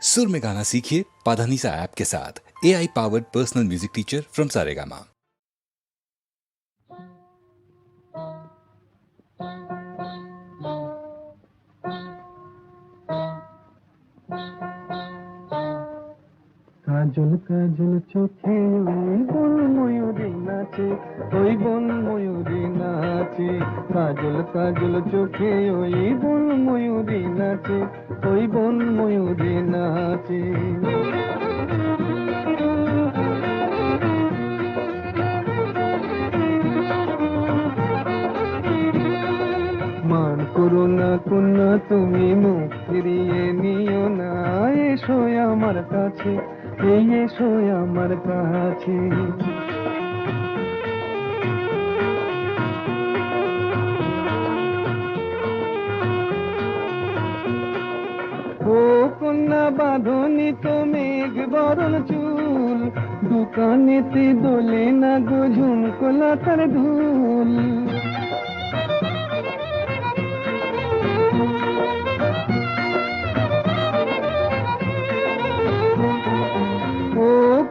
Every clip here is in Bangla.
सुर में गाना सीखिए पाधानीसा ऐप के साथ। AI powered personal music teacher from Saregama. কাজল কাজল চোখে ওই বন ময়ূরী নাচে, ওই বন ময়ূরী নাচে। কাজল কাজল চোখে ওই বন ময়ূরী নাচে, ওই বন ময়ূরী নাচে। মান করো না কন্যা তুমি, মুখ ফিরিয়ে নিও না। এসো আমার কাছে, এই এসো আমার কাছে। ও কন্যা বাঁধনি তো মেঘ বরণ চুল, দোকানেতে দোলে না গো ঝুমকোলা তার ধুল।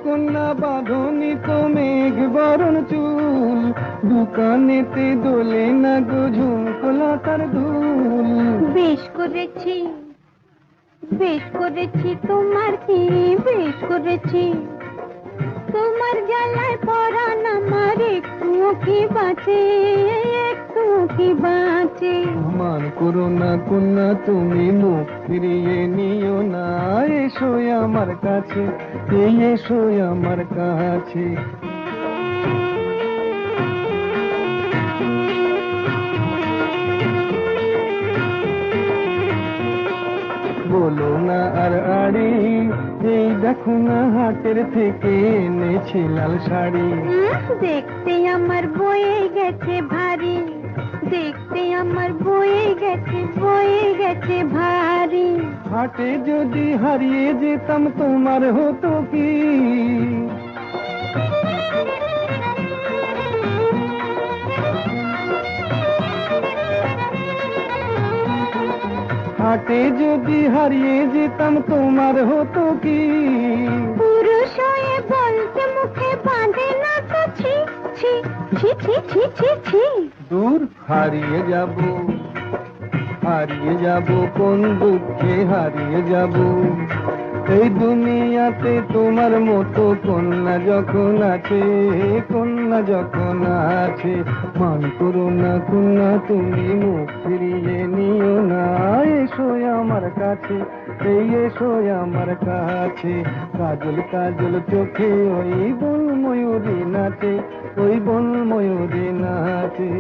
কন্যা বাঁধনি তো মেঘ বরণ চুল, দোকানেতে দোলে না গো ঝুমকোলা তার ধুল। বেশ করেছি বেশ করেছি তোমার কি বেশ করেছি, তোমার জ্বালায় পরাণ আমার একটু কি বাঁচে, একটু কি বাঁচে। মান করো না কন্যা তুমি, মুখ ফিরিয়ে নিও না। এসো আমার কাছে, এই এসো আমার কাছে। বলো না আর আড়ি, এই দেখো না হাটের থেকে এনেছি লাল শাড়ি। দেখতে আমার বয়ে গেছে ভারী, দেখতে আমার বয়ে গেছে ভারী। হাটে যদি হারিয়ে যেতাম তোমার হতো কি? হাটে যদি হারিয়ে যেতাম তোমার হতো কি? পুরুষ হয়ে বলতে মুখে বাঁধে না তো ছি ছি ছি ছি ছি ছি ছি। দূর হারিয়ে যাব, হারিয়ে যাব কোন দুঃখে হারিয়ে যাব। এই দুনিয়াতে তোমার মতো কন্যা যখন আছে, কন্যা যখন আছে। মান করো না কন্যা তুমি, মুখ ফিরিয়ে নিও না। এসো আমার কাছে, এই এসো আমার কাছে। কাজল কাজল চোখে ওই বন ময়ূরী নাচে, ওই বন ময়ূরী নাচে।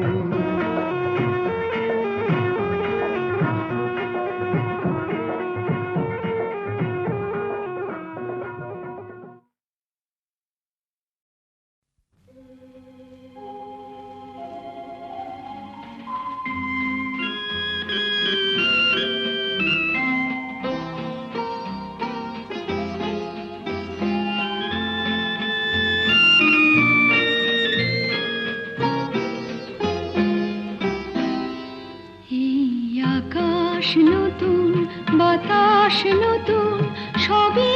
নতুন বাতাস নতুন, সবই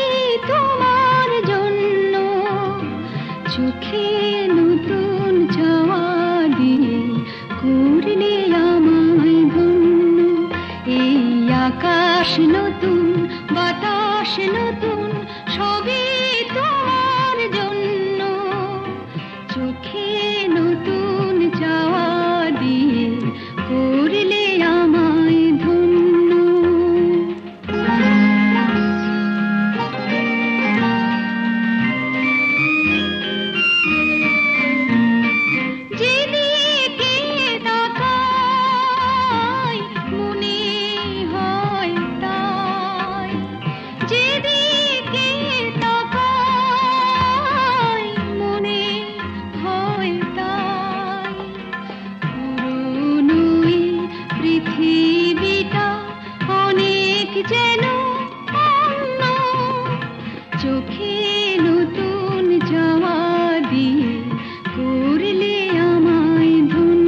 তোমার জন্য। চোখে নতুন চাওয়া দিয়ে করলে আমায় ধন্য। এই আকাশ নতুন বাতাস নতুন, সবই তোমার জন্য। চোখে নতুন চাওয়া দিয়ে করলে আমায় ধন্য। যেদিকে তাকাই মনে হয় তাই, যেদিকে তাকাই মনে হয় তাই। পুরনো এই পৃথিবীটা অনেক যেন অন্য। চোখে নতুন চাওয়া দিয়ে করলে আমায় ধন্য।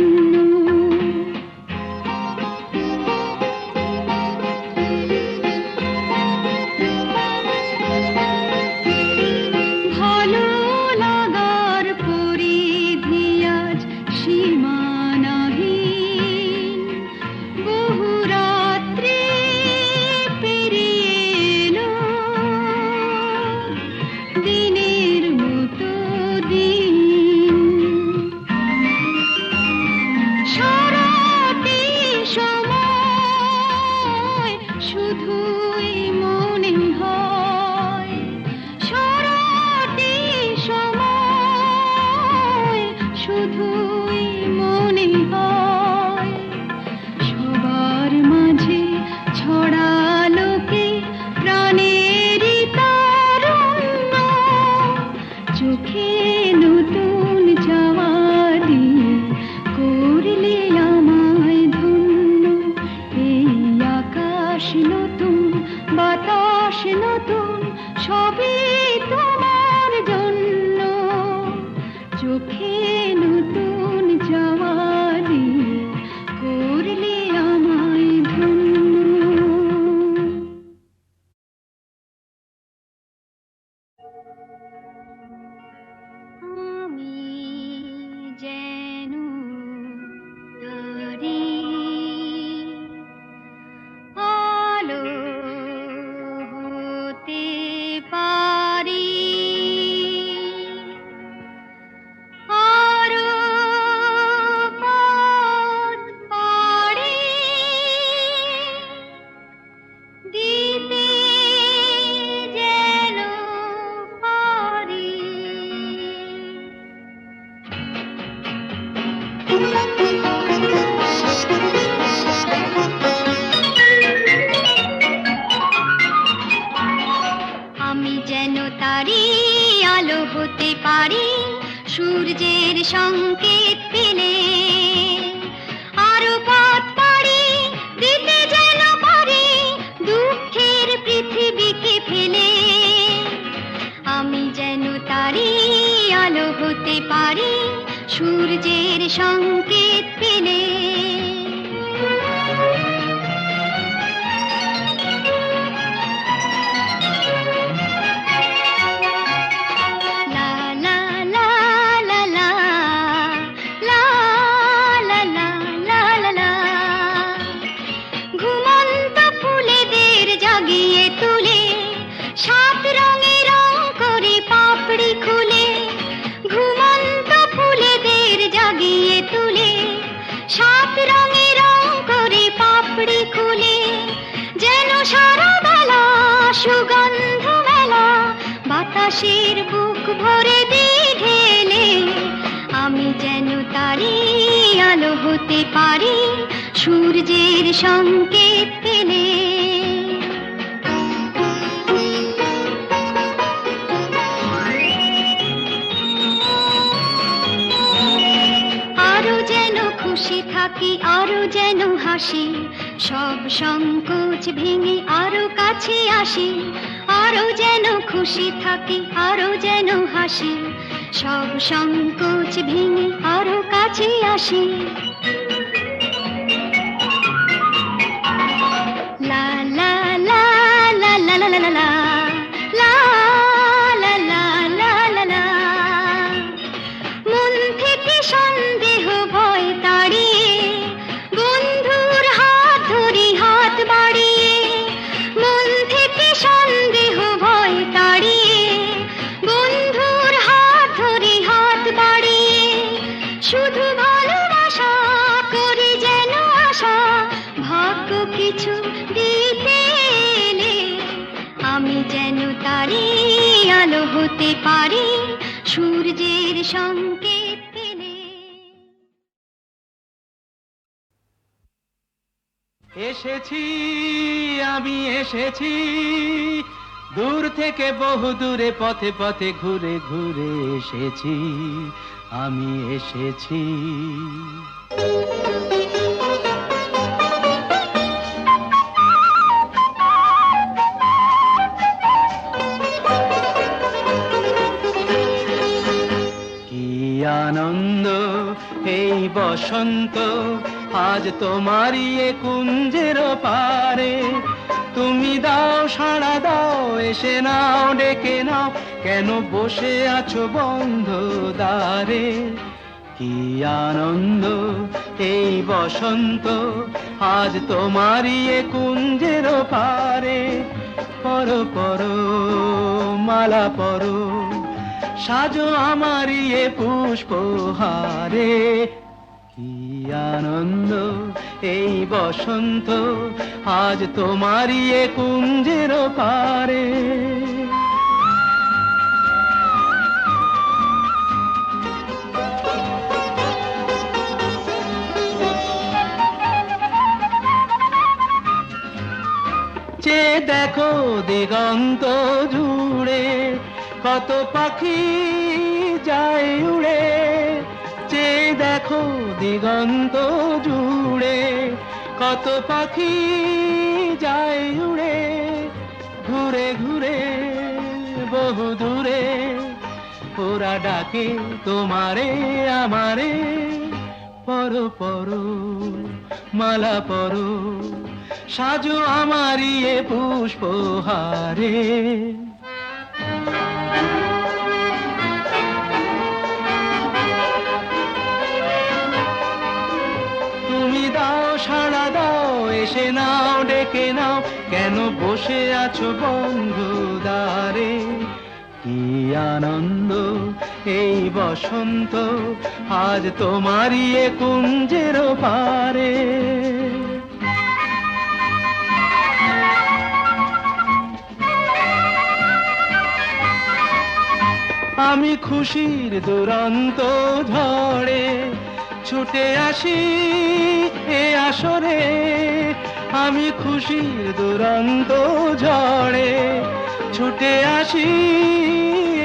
সবই তোমার জন্য, চোখে নতুন জওয়ানি করলে আমায় ধন্য। আমি যেন তারি আলো হতে পারি, আরো পথ পাড়ি দিতে যেন পারি। আমি যেন তারি আলো হতে পারি, সূর্যের সংকেত পেলে আরো পথ পাড়ি দিতে যেন পারি, দুঃখের পৃথিবীকে ফেলে। আমি যেন তারি আলো হতে পারি, সূর্যের সংকেত পেলে। লা লা লা লা লা, লা লা লা লা লা লা। ঘুমন্ত ফুলেদের জাগিয়ে তুলে, সাত রঙে রং করে পাপড়ি খুলে। ঘুমন্ত ফুলেদের জাগিয়ে তুলে, সাত রঙে রং করে পাপড়ি খুলে। যেন সারা বেলা সুগন্ধ মেলা, বাতাসের বুক ভরে দিয়ে ঢেলে। আমি যেন তারি আলো হতে পারি, সূর্যের সংকেত পেলে। আরো যেন খুশি থাকি, আরো যেন হাসি, সব সংকোচ ভেঙে আরো কাছে আসি। আরো যেন খুশি থাকি, আরো যেন হাসি, সব সংকোচ ভেঙে আরো কাছে আসি। লা লা লা লা লা লা লা লা, লা লা লা লা লা লা। মন থেকে সন্দেহ ভয় তাড়িয়ে, বন্ধুর হাত ধরি হাত বাড়িয়ে। মন থেকে সন্দেহ ভয় তাড়িয়ে, বন্ধুর হাত ধরি হাত বাড়িয়ে। শুধু ভালোবাসা করি যেন আশা, ভাগ্য কিছু দিতে এলে। আমি যেন তারি আলো হতে পারি, সূর্যের সংকেত পেলে। এসেছি আমি এসেছি, দূর থেকে বহু দূরে পথে পথে ঘুরে ঘুরে এসেছি, আমি এসেছি। কি আনন্দ এই বসন্ত, আজ তোমারই এ কুঞ্জের পারে। তুমি দাও সাড়া দাও, এসে নাও ডেকে নাও, কেন বসে আছো বন্ধ দ্বারে। কি আনন্দ এই বসন্ত, আজ তোমারই এ কুঞ্জের পারে। পরো পরো মালা পরো, সাজো আমারই এ পুষ্পহারে। কি আনন্দ এই বসন্ত, আজ তোমারই এ কুঞ্জের পারে। যে দেখো দিগন্ত জুড়ে, কত পাখি যায় উড়ে। যে দেখো দিগন্ত জুড়ে, কত পাখি যায় উড়ে। ঘুরে ঘুরে বহু দূরে, ওরা ডাকে তোমারে আমারে, পরো পরো মালা পরো, সাজো আমারি এ পুষ্পহারে। তুমি দাও সাড়া দাও, এসে নাও ডেকে নাও, কেন বসে আছো বন্ধ দ্বারে। কি আনন্দ এই বসন্ত, আজ তোমারই এ কুঞ্জের পারে। আমি খুশির দুরন্ত ঝড়ে ছুটে আসি এ আসরে, আমি খুশির দুরন্ত ঝড়ে ছুটে আসি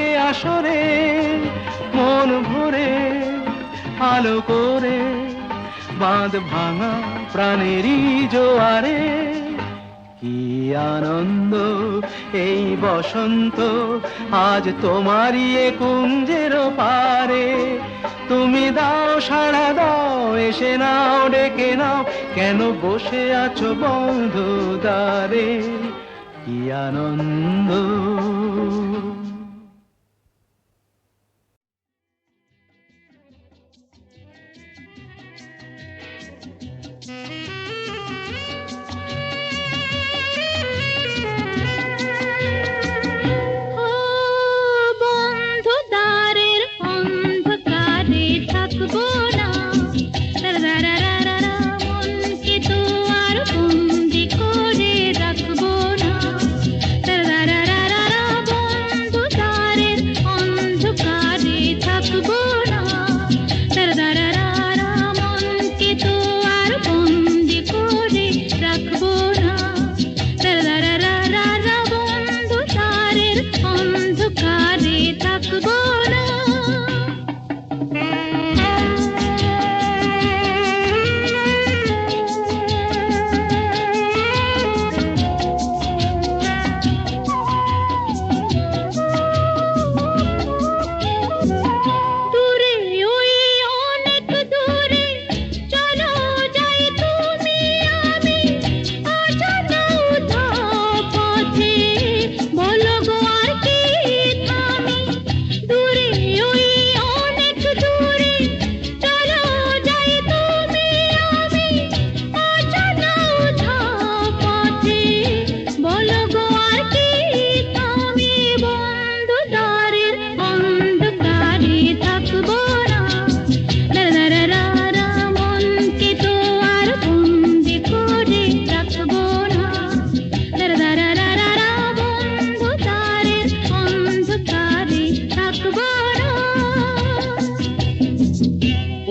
এ আসরে, মন ভরে আলো করে বাঁধ ভাঙা প্রাণেরই জোয়ারে। কি আনন্দ এই বসন্ত, আজ তোমারই এ কুঞ্জের পারে। তুমি দাও সাড়া দাও, এসে নাও ডেকে নাও, কেন বসে আছো বন্ধ দ্বারে। কি আনন্দ।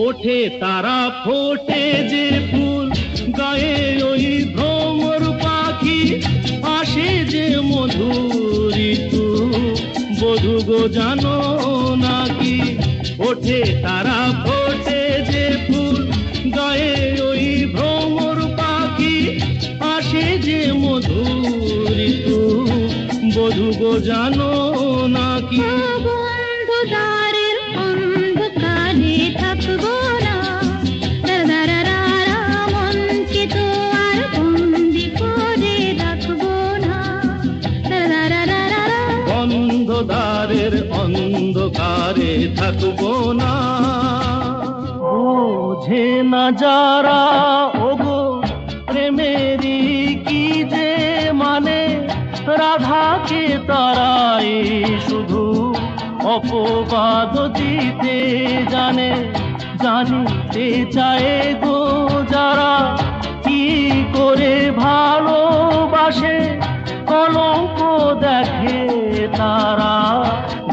ওঠে তারা ফোটে যে ফুল, গায়ে ওই ভ্রমর পাখি, আসে যে মধুর ঋতু, বধূ গো জানো নাকি। ওঠে তারা ফোটে যে ফুল, গায়ে ওই ভ্রমর পাখি, আসে যে মধুর ঋতু, বধূ গো জানো নাকি। অন্ধকারের অন্ধকারে থাকবো না, বোঝে না যারা ওগো প্রেমেরই কি যে মানে, রাধাকে তারাই শুধু অপবাদ দিতে জানে। জানিতে চায় গো যারা কি করে ভালোবাসে, কলঙ্ক দেখে তারা,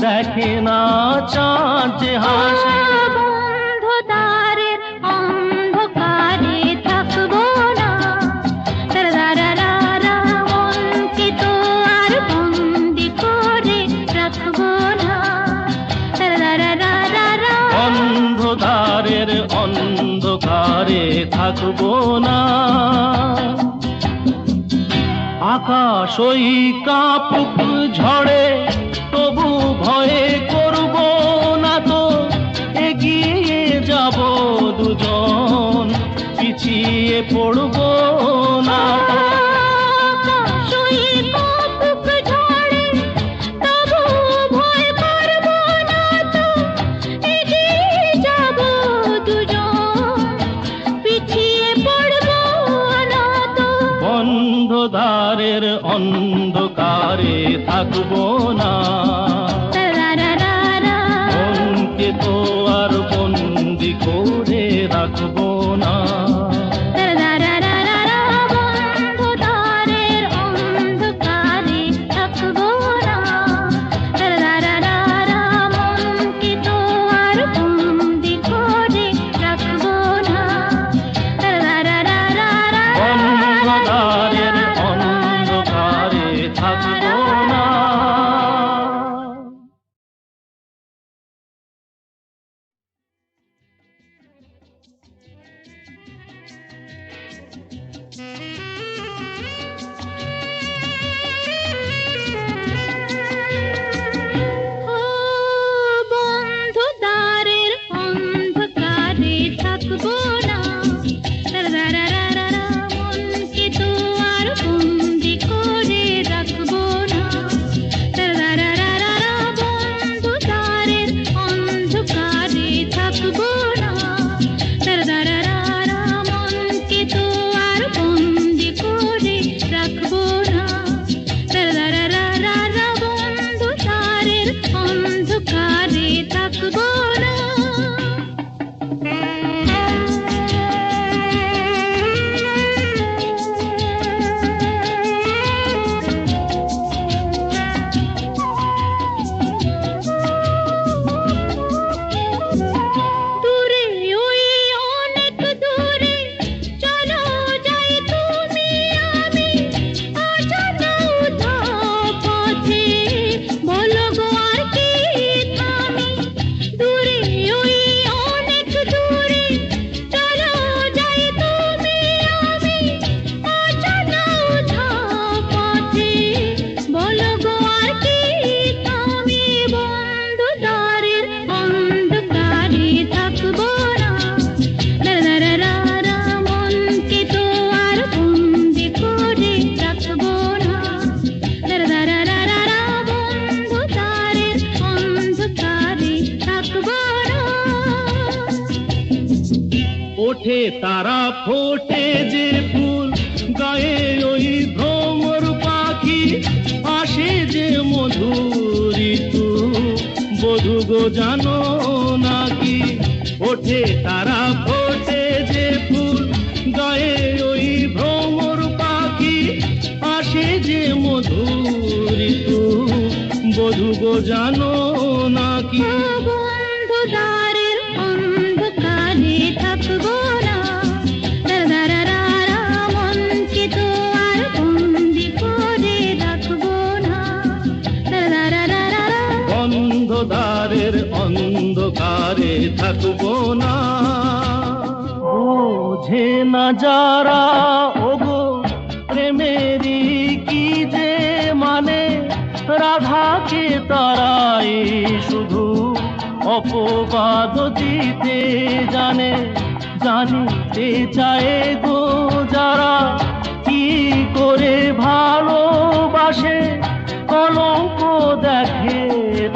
দেখে না চাঁদ যে হাসে। বন্ধুদারের অন্ধকারে থাকবো না, মনকে তো আর বন্দি করে রাখবো না। অন্ধকারের অন্ধকারে থাকবো না, আকাশ ওই কাপুক ঝড়ে অন্ধকারে থাকবো না, মনকে তো আর বন্দি করে রাখবো না। ওঠে তারা ফোটে যে ফুল, গায়ে ওই ভ্রমর পাখি, আসে যে মধুর ঋতু, বধূ গো জানো নাকি? ওঠে তারা ফোটে যে ফুল, গায়ে ওই ভ্রমর পাখি, আসে যে মধুর ঋতু, বধূ গো জানো নাকি? অন্ধকারের অন্ধকারে থাকবো না, বোঝে না যারা ওগো প্রেমেরই কি যে মানে, রাধাকে তারাই শুধু অপবাদ দিতে জানে। জানিতে চায় গো যারা কি করে ভালোবাসে, কলঙ্ক দেখে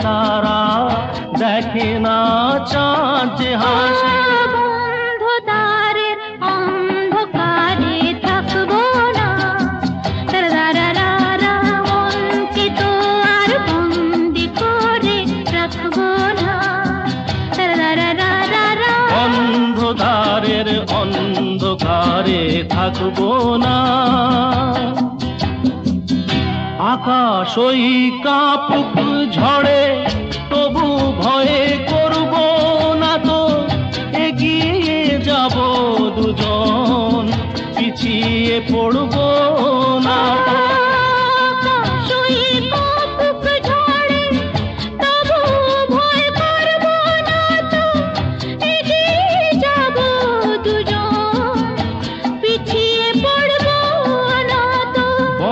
তারা, দেখে না চাঁদ যে হাসে। অন্ধকারের অন্ধকারে থাকবো না, আকাশ ওই কাপুক ঝড়ে তবু ভয়ে করব না তো, এগিয়ে যাব দুজন, পিছিয়ে পড়ব না তো।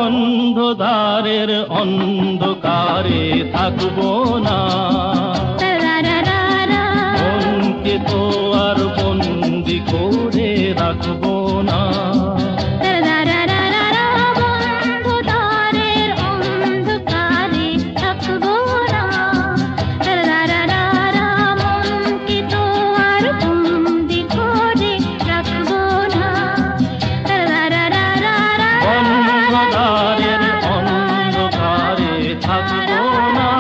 অন্ধকারের অন্ধকারে থাকবো না, মনকে তো আর বন্দি করে রাখবো না। অন্ধকারের থাকবো না।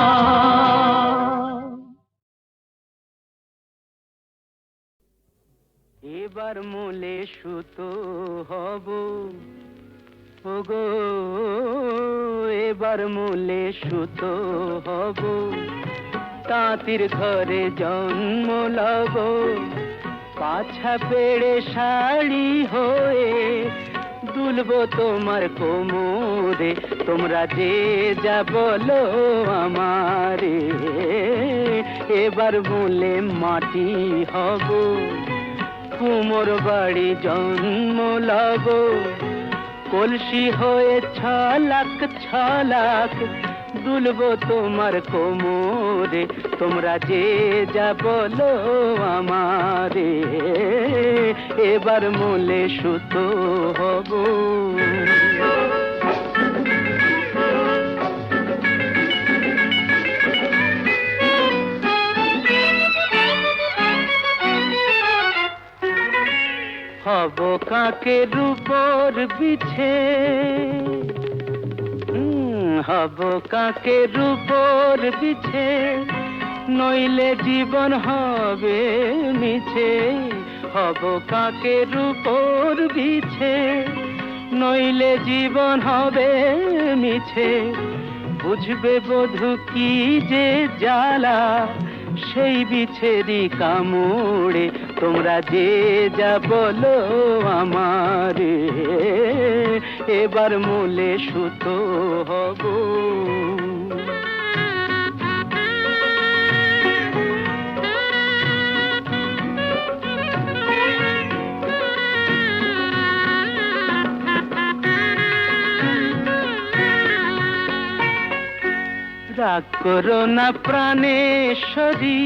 এবার মূলে সুতো হব ওগো, এবার মূলে সুতো হব, তাঁতির ঘরে জন্ম লব, পাছা পেড়ে শাড়ি হয়ে দুলবো তোমার কোমরে, তোমরা যে যা বলো আমারে। এবার মূলে মাটি হব, কুমোর বাড়ি জন্ম লব, কলসি হয়ে ছলাক ছলাক দুলবো তোমার কোমরে, তোমরা যে যা বলো আমারে। এবার মূলে সুতো হব। হব কাকের উপর বিছে, হব কাকের উপর বিছে, নইলে জীবন হবে মিছে। হব কাকের উপর বিছে, নইলে জীবন হবে মিছে। বুঝবে বধূ কি যে জ্বালা, সেই বিছেরি কামড়ে, তোমরা যে যা বলো আমারে। এবার মূলে সুতো হব। রাগ করো না প্রাণেশ্বরী,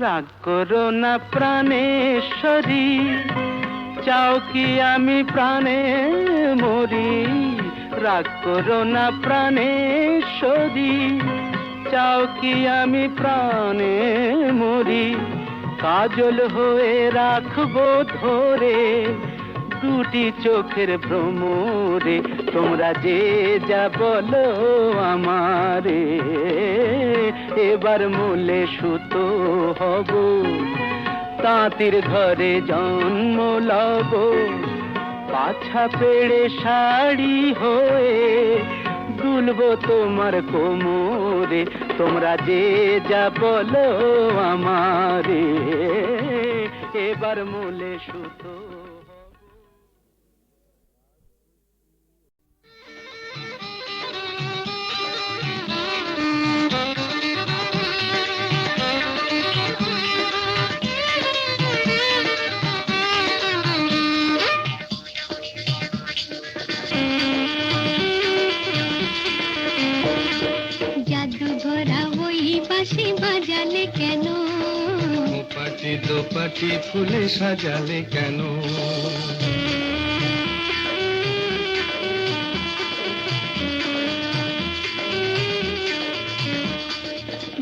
রাগ করো না প্রাণেশ্বরী, চাও কি আমি প্রাণে মরি। রাগ করো না প্রাণেশ্বরী, চাও কি আমি প্রাণে মরি। কাজল হয়ে রাখবো ধরে দুটি চোখের ভ্রমরে, তোমরা যে যা বলো আমারে। এবার মূলে সুতো হব, তাঁতির ঘরে জন্ম লব, পাছা পেড়ে শাড়ি হয়ে দুলবো তোমার কোমরে, তোমরা যে যা বলো আমারে। এবার মূলে সুতো। জাদু ভরা ওই বাঁশি বাজালে কেন, পাটি দোপাটি ফুলে সাজালে কেন,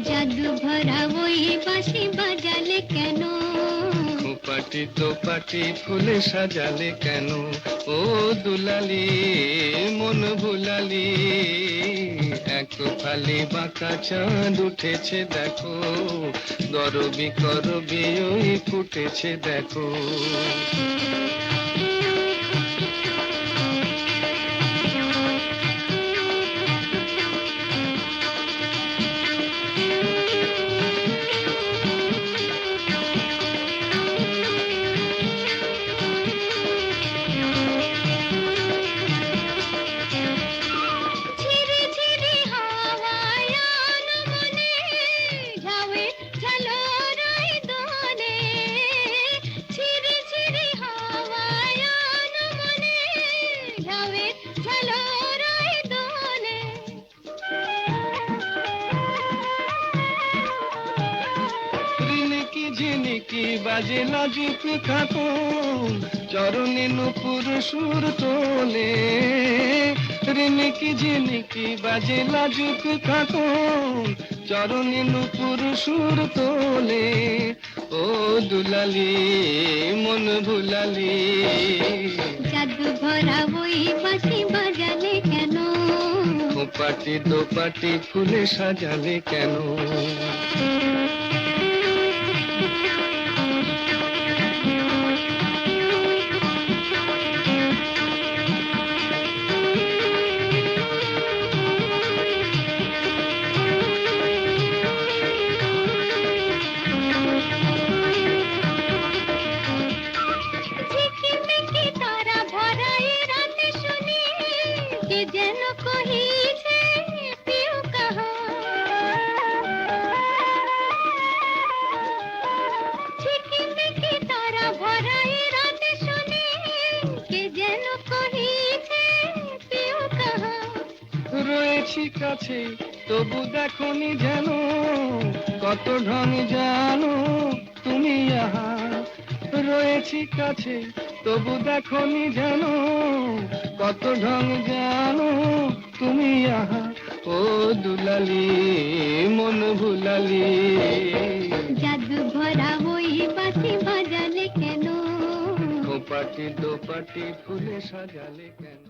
জাদু ভরা ওই বাঁশি বাজালে কেন, পাটি দোপাটি ফুলে সাজালে কেন। ও দুলালি মন ভুলালি, এক ফালি বাঁকা চাঁদ উঠেছে দেখো, গরবি করবি ওই ফুটেছে দেখো। ঝিরি ঝিরি হাওয়ায় মনে ঝাউয়ে ঝালো রাই দোলে, ঝিরি ঝিরি হাওয়ায় মনে ঝাউয়ে ঝালো রাই দোলে। রিনিকি ঝিনিকি বাজে লাজুক খাতুন, চরণে নুপুর সুর তোলে। রিনিকি ঝিনিকি বাজে লাজুক খাতুন, চরণে নুপুর সুর তোলে। ও দুলালি মন ভুলালি, জাদু ভরা ওই বাঁশি বাজালে কেন, খোপাটি দোপাটি ফুলে সাজালে কেন? ঝিকিমিকি তারা ভরা এ রাতে শুনি কে যেন কহিছে পিউ কাহা। ঝিকিমিকি তারা ভরা এ রাতে শুনি কে যেন কহিছে পিউ কাহা। রয়েছি কাছে তবু দেখনি যেন, কত ঢং জানো তুমি আহা। রয়েছি কাছে তবু দেখনি যেন, কত ঢং জানো তুমি আহা। ও দুলালি মন ভুলালি, জাদু ভরা ওই বাঁশি বাজালে কেন? খোপাটি দোপাটি ফুলে সাজালে কেন?